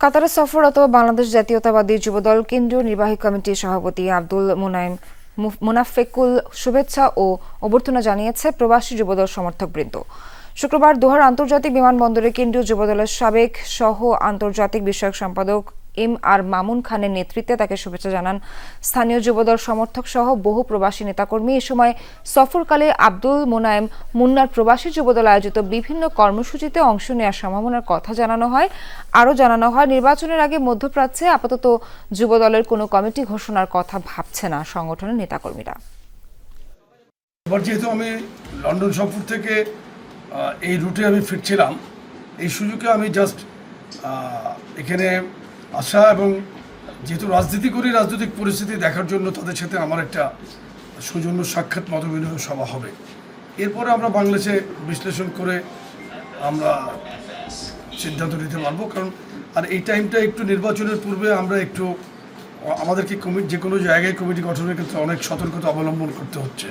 কাতারে সফররত বাংলাদেশ জাতীয়তাবাদী যুবদল কেন্দ্রীয় নির্বাহী কমিটির সভাপতি আব্দুল মোনাফেকুল শুভেচ্ছা ও অভ্যর্থনা জানিয়েছে প্রবাসী যুবদল সমর্থকবৃন্দ। শুক্রবার দোহার আন্তর্জাতিক বিমানবন্দরে কেন্দ্রীয় যুবদলের সাবেক সহ আন্তর্জাতিক বিষয়ক সম্পাদক আর মামুন খানের নেতৃত্বে তাকে শুভেচ্ছা জানান স্থানীয় যুবদল সমর্থক সহ বহু প্রবাসী নেতাকর্মী। এ সময় সফরকালে আব্দুল মোনায়েম মুন্নার প্রবাসী যুবদল আয়োজিত বিভিন্ন কর্মসূচিতে অংশ নেওয়ার সম্ভাবনার কথা জানানো হয়। আরও জানানো হয়, নির্বাচনের আগে মধ্যপ্রাচ্যে আপাতত যুবদলের কোনো কমিটি ঘোষণার কথা ভাবছে না সংগঠনের নেতাকর্মীরা। এবার যেহেতু আমি লন্ডন সফর থেকে এই রুটে আমি ফিরছিলাম, এই সুযোগে আমি জাস্ট এখানে আসা এবং যেহেতু রাজনীতি করি, রাজনৈতিক পরিস্থিতি দেখার জন্য তাদের সাথে আমার একটা সৌজন্য সাক্ষাৎ মতবিনিময় সভা হবে। এরপরে আমরা বাংলাদেশে বিশ্লেষণ করে আমরা সিদ্ধান্ত নিতে পারবো। কারণ আর এই টাইমটা একটু নির্বাচনের পূর্বে আমরা একটু আমাদেরকে যে কোনো জায়গায় কমিটি গঠনের ক্ষেত্রে অনেক সতর্কতা অবলম্বন করতে হচ্ছে।